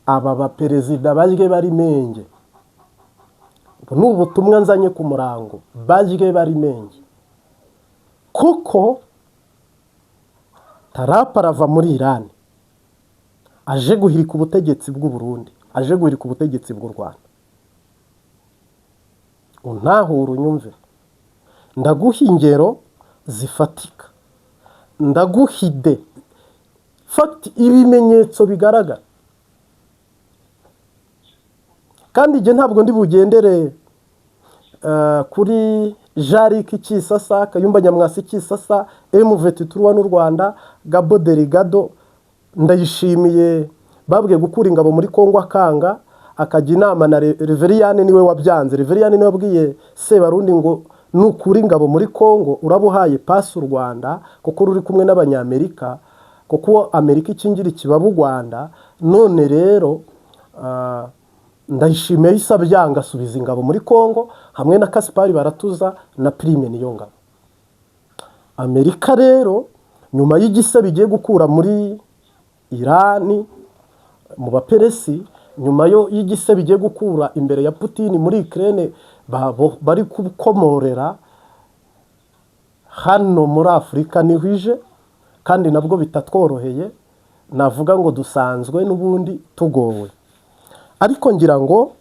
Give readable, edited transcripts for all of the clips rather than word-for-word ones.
aba baperezida bajye bari menge. Ubu ni ubutumwa nzanye ku murango, bajye bari menge, kuko Trump arava muri Iran aje guhirika ubutegetsi bw'u Burundi, aje guhirika ubutegetsi bw'u Rwanda. Untahura unyumve, ndaguha ingero zifatika, ndaguhide fati ibimenyetso bigaragara. Kandi je ntabwo ndi bugendere kuri Jariki Kisasa, Kayumba Nyamwasa Kisasa, M23 n'u Rwanda, Gabo Delegado. Ndayishimiye babwiye gukura ingabo muri Kongo akanga, akajya inama na Reveriyane niwe wabyanze. Reveriyane niwe wabwiye Sebarundi ngo nukura ingabo muri Kongo urabuhaye pasi u Rwanda, kuko ruri kumwe n'abanyamerika, kuko Amerika ikingira ikibaba u Rwanda. None rero Ndayishimiye isa byanga asubiza ingabo muri Kongo, hamwe na Kaspari Baratuza na Prime Niyongabo. Amerika rero nyuma y'igisa bigiye gukura muri Irani mu baperesi, nyuma yo y'igise bigiye gukura imbere ya Putin muri Ukraine, bari kukomorera hano muri Afrika nihwije, kandi nabwo bitatworoheye. Navuga ngo dusanzwe n'ubundi tugowe, ariko ngira ngo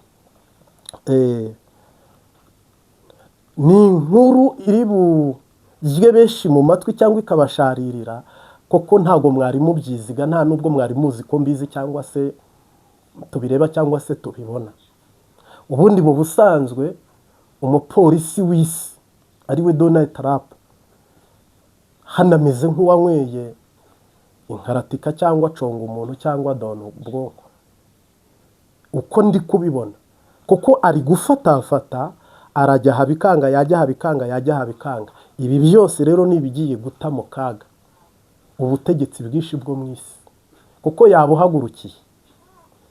ni inkuru iri bujye benshi mu matwi cyangwa ikabasharirira, koko ntago mwari mubyiziga, nta nubwo mwari muzi ko mbizi cyangwa se tubireba cyangwa se tubibona. Ubundi mu busanzwe umupolisi w'isi ariwe Donald Trump hanameze nk'uwanyweye inkaratika cyangwa conga umuntu cyangwa dona ubwoko, uko ndi kubibona, kuko ari gufatafata, arajya habikanga, yajya habikanga, yajya habikanga. Ibi byose rero nibigiye guta mu kaga ubutegetsi bwinshi bwo mu isi, kuko yabuhagurukiye.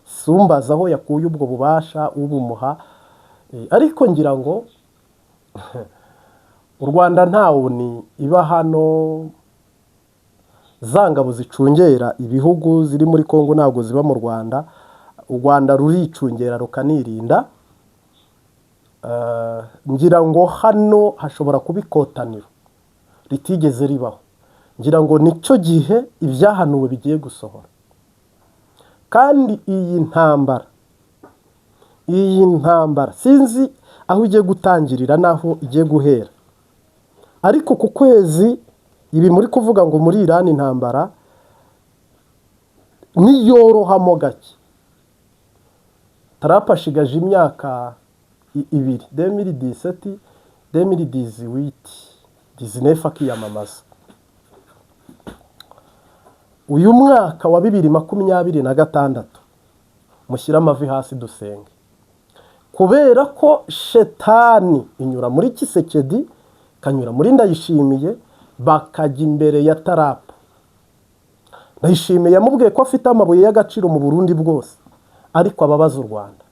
Sumbaza aho yakuye ubwo bubasha ubumuha, ariko ngira ngo u Rwanda ntawo ni iba hano, zangabo zicungera ibihugu ziri muri Kongo ntabwo ziba mu Rwanda. U Rwanda ruricungera rukanirinda. Ngira ngo hano hashobora kubikotaniro ritigeze ribaho. Ngira ngo nicyo gihe ibyahanuwe bigiye gusohora. Kandi iyi ntambara sinzi aho igiye gutangirira naho igiye guhera, ariko ku kwezi ibi muri kuvuga ngo muri Iran intambara niyorohamo gake. Trump ashigaje imyaka 2017 2018 akiyamamaza. Uyu mwaka wa 2026 mushyira amavi hasi dusenge, kubera ko shetani inyura muri Kisekedi, kanyura muri Ndayishimiye, bakajya imbere ya Trump. Ndayishimiye yamubwiye ko afite amabuye y'agaciro mu Burundi bwose, ariko ababaza u Rwanda.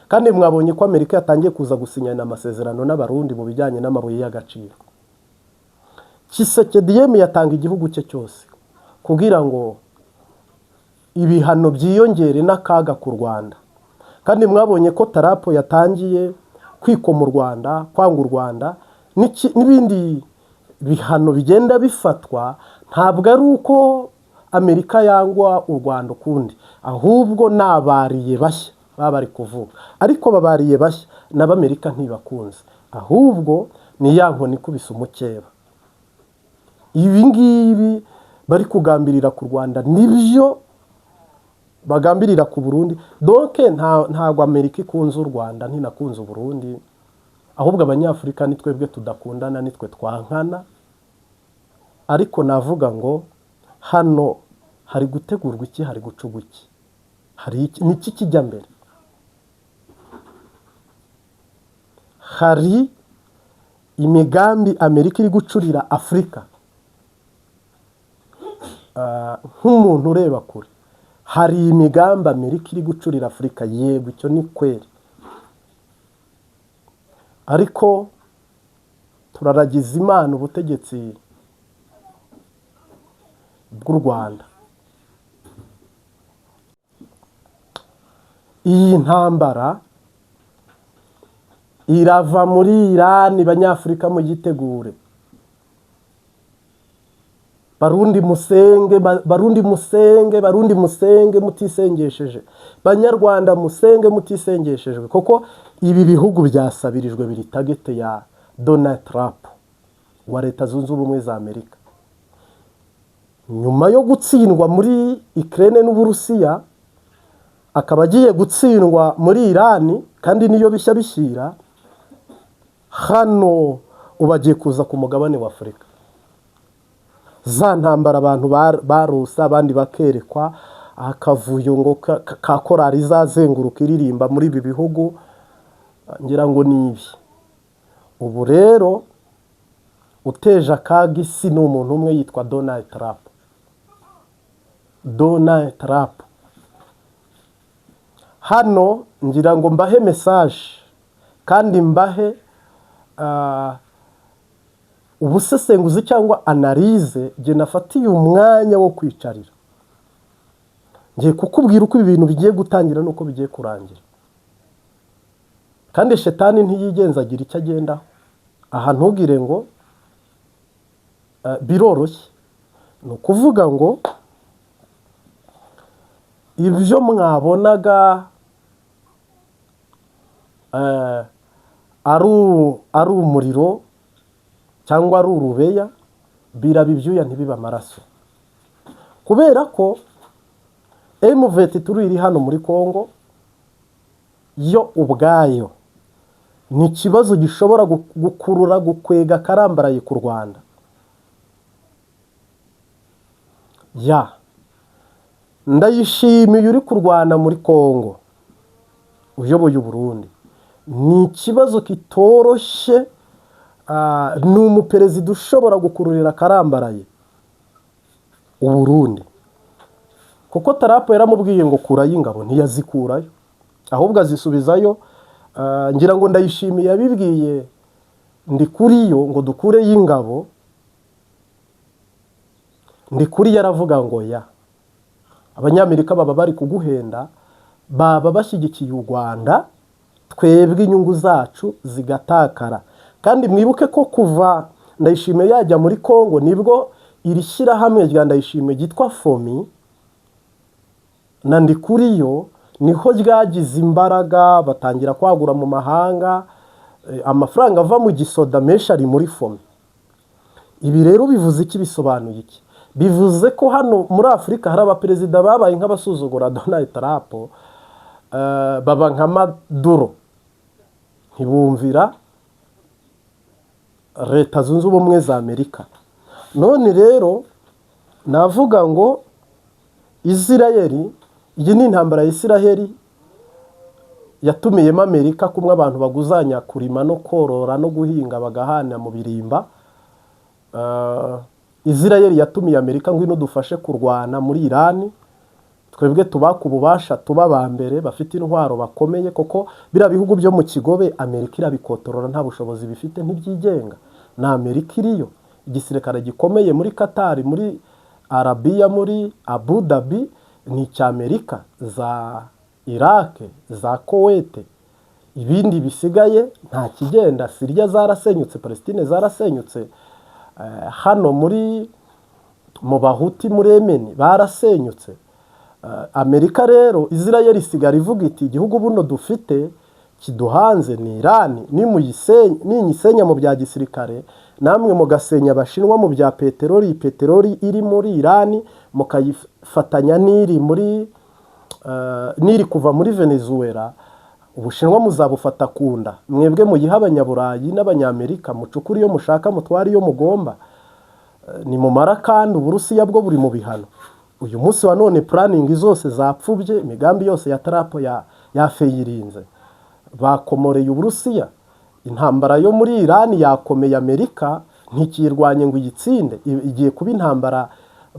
Kandi mwabonye ko Amerika yatangiye kuza gusinyana amasezerano n'abarundi mu bijyanye n'amabuye y'agaciro. Kisekedi yemeye yatanga igihugu cye cyose kugira ngo ibihano byiyongere n'akaga ku Rwanda. Kandi mwabonye ko Trump yatangiye kwikoma u Rwanda, kwanga u Rwanda, n'ibindi bihano bigenda bifatwa. Ntabwo ari uko Amerika yangwa u Rwanda ukundi, ahubwo nabariye bashya bari kuvuga, ariko babariye bashya n'Amerika ntibakunze, ahubwo ni ya nkoni ikubise umukeba. Ibi ngibi bari kugambirira ku Rwanda nibyo bagambirira ku Burundi. Donc ntago Amerika ikunze u Rwanda, ntinakunze u Burundi, ahubwo abanyafurika ni twebwe tudakundana, nitwe twankana. Ariko navuga ngo hano hari gutegurwa iki, hari gucugwa iki, hari niki kijya mbere? Hari imigambi Amerika iri gucurira Afrika nk'umuntu ureba kure. Hari imigambi Amerika iri gucurira Afrika, yego icyo ni kweri, ariko turaragiza Imana ubutegetsi bw'u Rwanda iyi ntambara irava muri Irani. Banyafurika muyitegure, Barundi musenge, Barundi musenge, Barundi musenge mutisengesheje, Banyarwanda musenge mutisengesheje, kuko ibi bihugu byasabirijwe biri tagete ya Donald Trump wa Leta Zunze Ubumwe za Amerika. Nyuma yo gutsindwa muri Ukraine n'Uburusiya, akaba agiye gutsindwa muri Irani, kandi niyo bishya bishyira hano ubagiye kuza ku mugabane wa Afurika. Za ntambara abantu barusa, abandi bakerekwa, akavuyo ngo ka korari izazenguruka iririmba muri ibi bihugu, ngira ngo nibi. Ubu rero uteje akaga isi ni umuntu umwe yitwa Donald Trump. Donald Trump. Hano ngira ngo mbahe message kandi mbahe ubusesenguzi cyangwa analize je nafatiye umwanya wo kwicarira. Ngiye kukubwira uko ibintu bigiye gutangira nuko bigiye kurangira. Kandi shetani ntiyigenzagira icyo agenda. Aha ntugire ngo biroroshye. No kuvuga ngo ibyo mwabonaga ari umuriro cyangwa ari urubeya, biraba ibyuya ntibiba amaraso. Kubera ko M23 iri hano muri Kongo yo ubwayo ni ikibazo gishobora gukurura, gukwega karambaraye ku Rwanda. Ndayishimiye uri kurwana muri Kongo uyoboye Burundi. Ni ikibazo kitoroshye, ni umuperezida ushobora gukururira karambaraye Burundi, kuko Trump yaramubwiye ngo kurayo ingabo, ntiyazikurayo ahubwo azisubizayo. Ngira ngo Ndayishimiye yabibwiye ndi kuriyo ngo dukureyo ingabo, ndi kuri yaravuga ngo Abanyamerika baba bari kuguhenda, baba bashyigikiye u Rwanda, twebwe inyungu zacu zigatakara. Kandi mwibuke ko kuva Ndayishimiye yajya muri Kongo nibwo iri shyirahamwe rya Ndayishimiye ryitwa FOMI na Ndikuriyo niho ryagize imbaraga, batangira kwagura mu mahanga, amafaranga ava mu gisoda menshi ari muri FOMI. Ibi rero bivuze iki, bisobanuye iki? Bivuze ko hano muri Afurika hari abaperezida babaye nk'abasuzugura Donald Trump, baba nka Maduro, ntibumvira Leta Zunze Ubumwe za Amerika. None rero navuga ngo Isirayeli, iyi ni intambara ya Isirayeli yatumiyemo Amerika, kumwe abantu baguzanya kurima no korora no guhinga bagahana mu birimba. Isirayeli yatumiye Amerika ngo ino dufashe kurwana muri Irani, twebwe tubaka ububasha, tuba ba mbere bafite intwaro bakomeye, koko bira bihugu byo mu kigobe Amerika irabikotorora, nta bushobozi bifite, ntibyigenga. Na Amerika iriyo, igisirikare gikomeye muri Qatar, muri Arabia, muri Abu Dhabi ni cy'Amerika, za Iraq, za Kuwait. Ibindi bisigaye nta kigenda. Syria zarasenyutse, Palestine zarasenyutse, hano mu Bahuti muri Yemen barasenyutse. Amerika rero, Isirayeli isigara ivuga iti igihugu buno dufite kiduhanze ni Irani, ninyisenya mu bya gisirikare, namwe mugasenya Abashinwa mu bya peteroli iri muri Irani mukayifatanya n'iri kuva muri Venezuela, Ubushinwa muzabufata kunda, mwebwe muyiha Abanyaburayi n'Abanyamerika, mucukuri iyo mushaka, mutwari iyo mugomba. Ni mumara kandi Uburusiya bwo buri mu bihano. Uyu munsi wa none planning zose zapfubye, imigambi yose ya Trump yafeyirinze. Bakomoreye Uburusiya, intambara yo muri Irani yakomeye Amerika ntikirwanye ngo igitsinde, igiye kuba intambara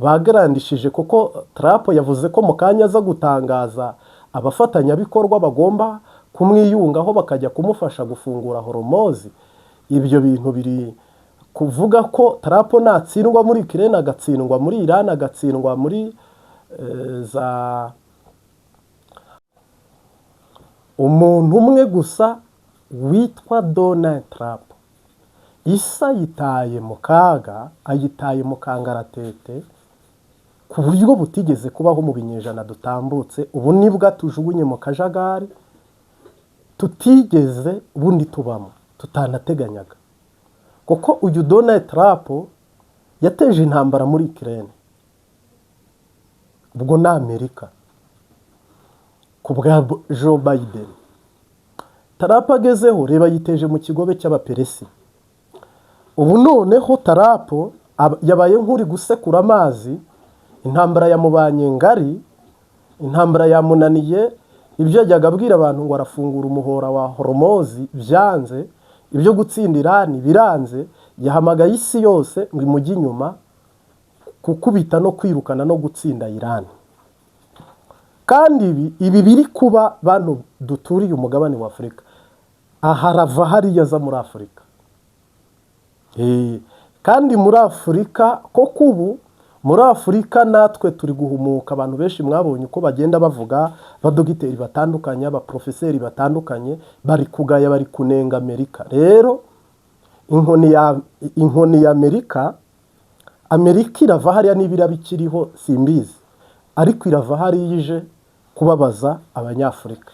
bagarandishije, kuko Trump yavuze ko mu kanya aza gutangaza abafatanyabikorwa bagomba kumwiyungaho bakajya kumufasha gufungura Hormuz. Ibyo bintu biri kuvuga ko Trump natsindwa muri Ukraine, agatsindwa muri Iran, agatsindwa muri umuntu umwe gusa witwa Donald Trump isi ayitaye mu kaga, ayitaye mu kangaratete ku buryo butigeze kubaho mu binyejana dutambutse. Ubu nibwo tujugunye mu kajagari tutigeze ubundi tubamo, tutanateganyaga. Kuko uyu Donald Trump yateje intambara muri Ukraine, ubwo na Amerika ku bwa Joe Biden. Trump agezeho reba yiteje mu kigobe cy'abaperesi. Ubu noneho Trump yabaye nk'uri gusekura amazi, intambara yamubanye ngari, intambara yamunaniye. Ibyo yajyaga abwira abantu ngo arafungura umuhora wa Hormozi byanze, ibyo gutsinda Irani biranze, yahamagaye isi yose ngo imujye inyuma kukubita no kwirukana no gutsinda Irani. Kandi ibi biri kuba bantu duturiye umugabane wa Afurika. Aharava hariya za muri Afurika. Kandi muri Afurika koko ubu muri Afurika natwe turi guhumuka. Abantu benshi mwabonye uko bagenda bavuga, badogiteri batandukanye, abaprofeseri batandukanye, bari kugaya, bari kunenga Amerika. Rero inkoni ya Amerika irava hariya n'ibira bikiriho simbizi, ariko irava hariya ije kubabaza Abanyafurika.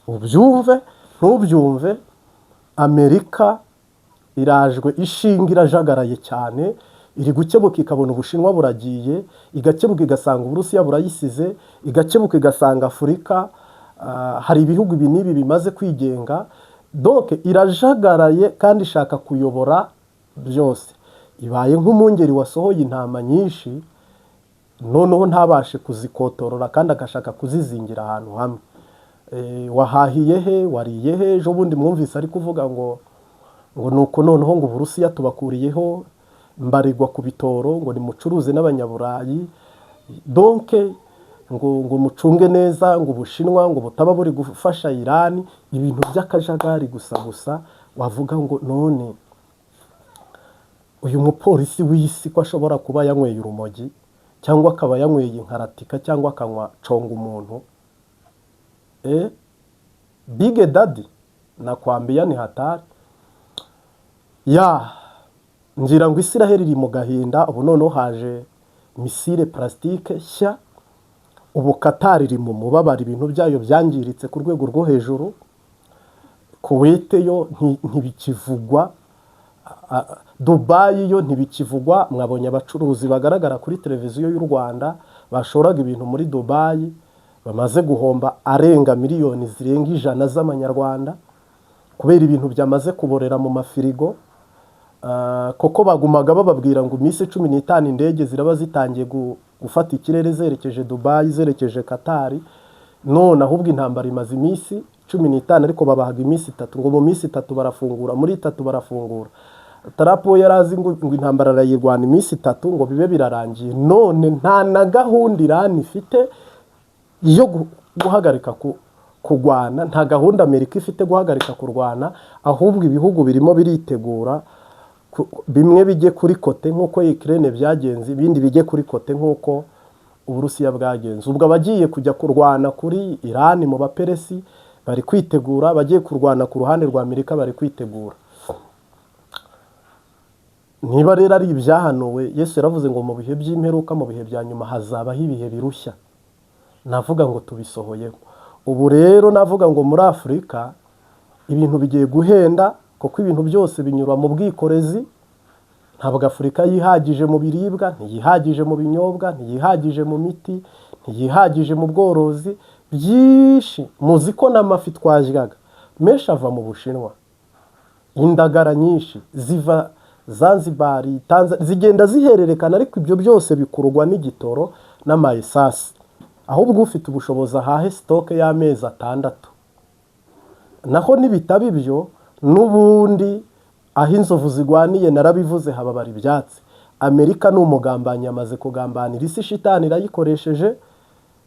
Ubyumve ntubyumve, Amerika irajwe ishinga, irajagaraye cyane, iri gukebuka ikabona Ubushinwa buragiye, igakebuka igasanga Uburusiya burayisize, igakebuka igasanga Afurika hari ibihugu binibi bimaze kwigenga. Donc irajagaraye kandi ishaka kuyobora byose. Ibaye nk'umungeri wasohoye intama nyinshi, noneho ntabashe kuzikotorora kandi agashaka kuzizingira ahantu hamwe. Wahahiye he, wariye he? Ejo bundi mwumvise ari kuvuga ngo nuko noneho ngo Uburusiya tubakuriyeho mbarirwa ku bitoro, ngo nimucuruze n'Abanyaburayi. Donc ngo mucunge neza, ngo Ubushinwa ngo butaba buri gufasha Irani. Ibintu by'akajagari gusa wavuga ngo none uyu mupolisi w'isi ko ashobora kuba yanyweye urumogi, cyangwa akaba yanyweye inkaratika, cyangwa akanywa conga umuntu. Big Daddy nakwambia ni hatari. Ngira ngo Israel iri mu gahinda. Ubu noneho haje misile plastike shya. Ubu Qatar iri mu mubabara, ibintu byayo byangiritse ku rwego rwo hejuru. Kuwait yo ntibikivugwa, Dubai yo ntibikivugwa. Mwabonye abacuruzi bagaragara kuri televiziyo y'u Rwanda bashoraga ibintu muri Dubai bamaze guhomba arenga miliyoni zirenga 100 z'amanyarwanda kubera ibintu byamaze kuborera mu mafirigo. Koko bagumaga bababwira ngo iminsi 15 indege ziraba zitangiye gufata ikirere zerekeje Dubai, zerekeje Qatar. None ahubwo intambara imaze iminsi 15, ariko babahaga iminsi 3, ngo mu minsi 3 barafungura, muri 3 barafungura. Trump yarazi ngo intambara arayirwana iminsi 3 ngo bibe birarangiye. None nta na gahunda Irani ifite yo guhagarika kugwana, nta gahunda Amerika ifite guhagarika kurwana, ahubwo ibihugu birimo biritegura bimwe bijye kuri kote nk'uko Ukraine byagenze, ibindi bijye kuri kote nk'uko Uburusiya bwagenze. Ubwo abagiye kujya kurwana kuri Irani mu baperesi bari kwitegura, bagiye kurwana ku ruhande rwa Amerika bari kwitegura. Niba rero ari ibyahanuwe, Yesu yaravuze ngo mu bihe by'imperuka, mu bihe bya nyuma hazabaho ibihe birushya. Navuga ngo tubisohoyeho. Ubu rero navuga ngo muri Afurika ibintu bigiye guhenda, kuko ibintu byose binyura mu bwikorezi. Ntabwo Afurika yihagije mu biribwa, ntiyihagije mu binyobwa, ntiyihagije mu miti, ntiyihagije mu bworozi. Byinshi muzi ko n'amafi twajyaga menshi ava mu Bushinwa, indagara nyinshi ziva Zanzibar, Tanzania, zigenda zihererekana, ariko ibyo byose bikurwa n'igitoro n'amayesasi. Ahubwo ufite ubushobozi ahahe stoke y'amezi 6. Naho nibitaba ibyo n'ubundi aho inzovu zigwaniye narabivuze hababara ibyatsi. Amerika ni umugambanyi, amaze kugambanira isi. Shitani irayikoresheje,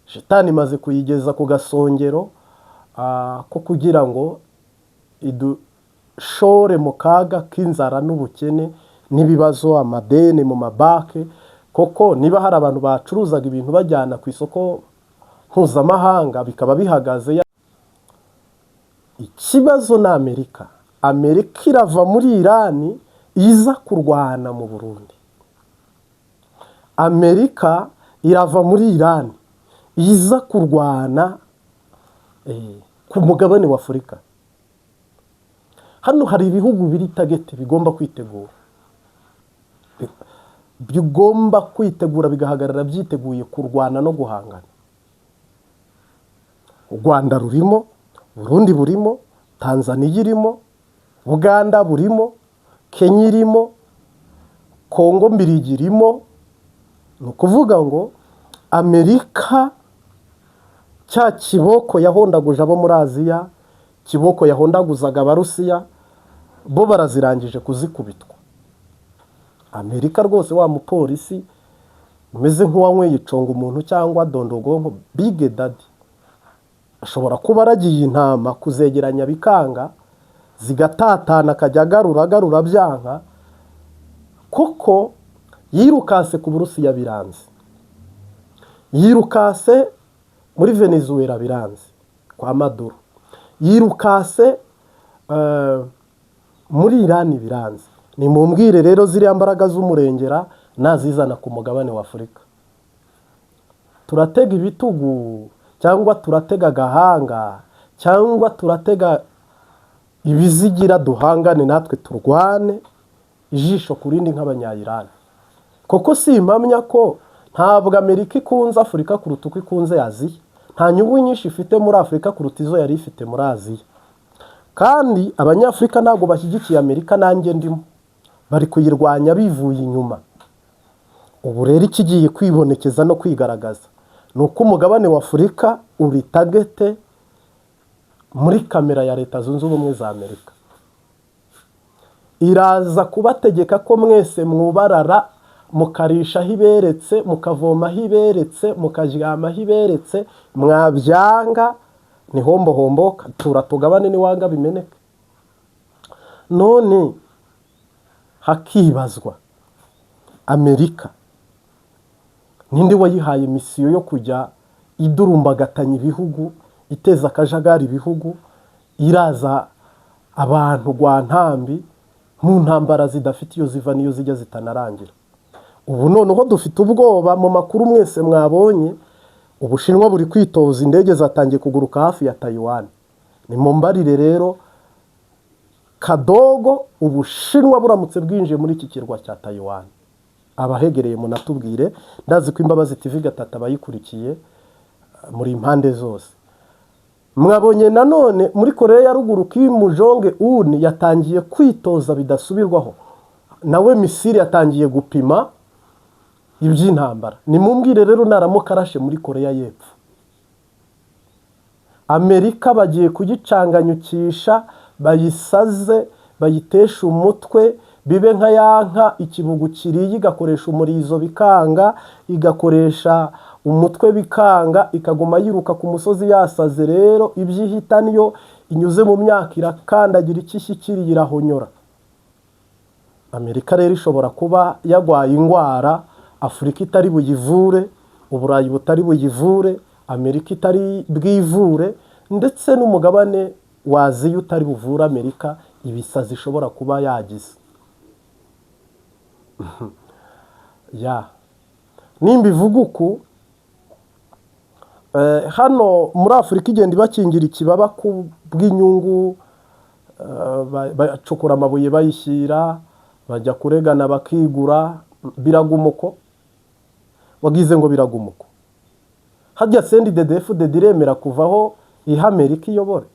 shitani imaze kuyigeza ku gasongero ko kugira ngo idushore mu kaga k'inzara n'ubukene n'ibibazo, amadeni mu mabake. Koko niba hari abantu bacuruzaga ibintu bajyana ku isoko mpuzamahanga bikaba bihagaze, ikibazo ni Amerika. Amerika irava muri Irani iza kurwana mu Burundi. Amerika irava muri Irani iza kurwana ku mugabane wa Afurika. Hano hari ibihugu biri tageti bigomba kwitegura. Bigomba kwitegura bigahagarara byiteguye kurwana no guhangana. U Rwanda rurimo, Burundi burimo, Tanzania irimo, Uganda burimo, Kenya irimo, Kongo mbirigi irimo. Ni ukuvuga ngo Amerika cya kiboko yahondaguje abo muri Aziya, kiboko yahondaguzaga Abarusiya, bo barazirangije kuzikubitwa. Amerika rwose wa mupolisi umeze nk'uwanyweye iconga umuntu cyangwa dondogonko, Big Daddy, ashobora kuba aragiye intama kuzegeranya bikanga, zigatatana akajya agarura byanka, kuko yirukase ku Burusiya biranze, yirukase muri Venezuela biranze kwa Maduro, yirukase muri Irani biranze. Ni mumbwire rero ziriya mbaraga z'umurengera nazizana ku mugabane wa Afurika. Turatega ibitugu cyangwa turatega gahanga cyangwa turatega ibizigira duhangane natwe turwane ijisho kurindi nk'abanya-Irani. Koko si impamya ko ntabwo Amerika ikunze Afurika kuruta uko ikunze Aziya. Nta nyungu nyinshi ifite muri Afurika kuruta izo yari ifite muri Aziya. Kandi abanyafurika ntabwo bashyigikiye Amerika, nanjye ndimo. Bari kuyirwanya bivuye inyuma. Ubu rero ikigiye kwibonekeza no kwigaragaza ni uko umugabane wa Afurika uri tagete muri kamera ya Leta Zunze Ubumwe za Amerika. Iraza kubategeka ko mwese mwubarara, mukarisha hiberetse, mukavoma hiberetse, mukaryama hiberetse, mwabyanga ni hombo turatugabane ni wanga bimeneke. None hakibazwa Amerika ninde wayihaye misiyo yo kujya idurumbagatanya ibihugu, iteza akajagari ibihugu, iraza abantu gwa ntambi mu ntambara zidafite iyo ziva niyo zijya zitanarangira. Ubu noneho dufite ubwoba mu makuru mwese mwabonye, Ubushinwa buri kwitoza indege zatangiye kuguruka hafi ya Taiwan. Ni mumbarire rero kadogo Ubushinwa buramutse bwinjiye muri iki kirwa cya Taiwan. Abahegereye munatubwire, ndazi ko Imbabazi TV gatata bayikurikiye muri impande zose. Mwabonye nanone muri Korea ya ruguru Kim Jong Un yatangiye kwitoza bidasubirwaho. Nawe misiri yatangiye gupima iby'intambara. Ni mumbwire rero naramuka arashe muri Korea y'Epfo, Amerika bagiye kugicanganyukisha, bayisaze, bayitesha umutwe, bibe nka yanka ikibugu kiriye igakoresha umurizo bikanga, igakoresha umutwe bikanga, ikaguma yiruka ku musozi yasaze. Rero ibyihita niyo inyuze mu myaka irakandagira ikishyikiriye irahonyora. Amerika rero ishobora kuba yagwaye ingwara Afurika itari buyivure, Uburayi butari buyivure, Amerika itari bwivure, ndetse n'umugabane wa Aziya utari buvura Amerika ibisazi ishobora kuba yagize. Nimba ivuga uku, hano muri Afurika igenda ibakingira ikibaba ku bw'inyungu, bacukura amabuye bayishyira, bajya kuregana bakigura, biragumuko. Wagize ngo biragumuko. Hajya CNDD-FDD iremera kuvaho iha Amerika iyobore.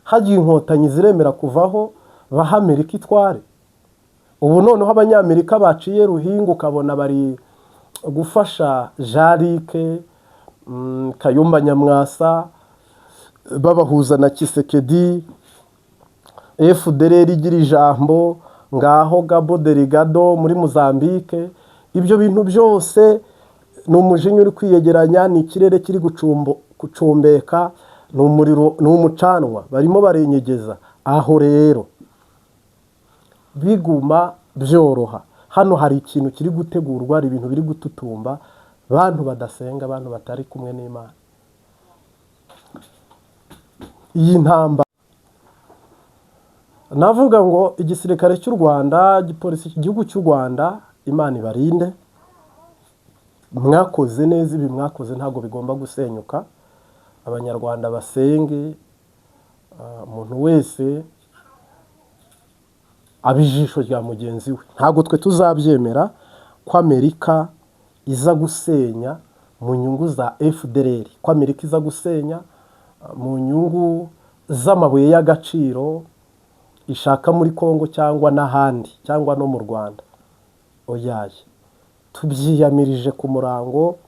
Hajya inkotanyi ziremera kuvaho baha Amerika itware. Ubu noneho abanyamerika baciye ruhinga ukabona bari gufasha Jarike, Kayumba Nyamwasa, babahuza na Kisekedi, FDLR igira ijambo ngaho Gabo Delegado muri Mozambique. Ibyo bintu byose ni umujinya uri kwiyegeranya, ni ikirere kiri gucumbeka, ni umuriro, ni umucanwa barimo barenyegeza. Aho rero biguma byoroha. Hano hari ikintu kiri gutegurwa, hari ibintu biri gututumba, bantu badasenga, abantu batari kumwe n'Imana. Iyi ntambara navuga ngo igisirikare cy'u Rwanda, igipolisi cy'igihugu cy'u Rwanda, Imana ibarinde, mwakoze neza, ibi mwakoze ntabwo bigomba gusenyuka. Abanyarwanda basenge, umuntu wese abijisho rya mugenzi we. Ntabwo twe tuzabyemera ko Amerika iza gusenya mu nyungu za FDLR, ko Amerika iza gusenya mu nyungu z'amabuye y'agaciro ishaka muri Kongo cyangwa n'ahandi cyangwa no mu Rwanda. Oyaye, tubyiyamirije ku murango.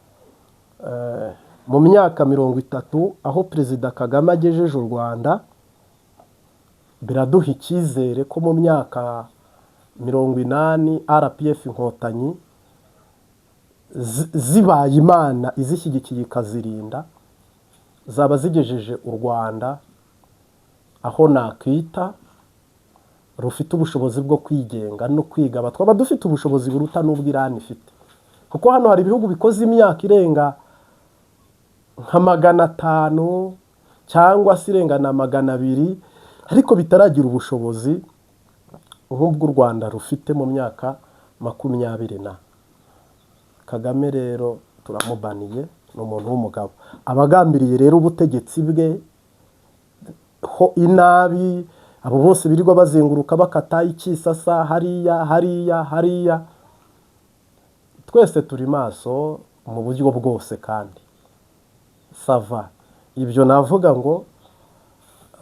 Mu myaka 30 aho Perezida Kagame agejeje u Rwanda, biraduha icyizere ko mu myaka 80 RPF inkotanyi zibaye Imana izishyigikiye ikazirinda, zaba zigejeje u Rwanda aho nakita rufite ubushobozi bwo kwigenga no kwigaba. Twaba dufite ubushobozi buruta n'ubwo Iran ifite, kuko hano hari ibihugu bikoze imyaka irenga nka 500 cyangwa se irenga na 200, ariko bitaragira ubushobozi nk'ubwo u Rwanda rufite mu myaka 20. Kagame rero turamubaniye, ni umuntu w'umugabo. Abagambiriye rero ubutegetsi bwe ho inabi, abo bose birirwa bazenguruka bakata ikisasa hariya, twese turi maso mu buryo bwose kandi sava. Ibyo navuga ngo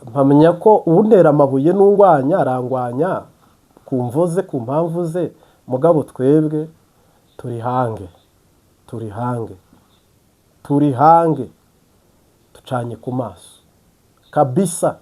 mpamenya ko untera amabuye n'ungwanya arangwanya ku mvoze, ku mpamvu ze. Mugabo twebwe turi hange ducanye ku maso kabisa.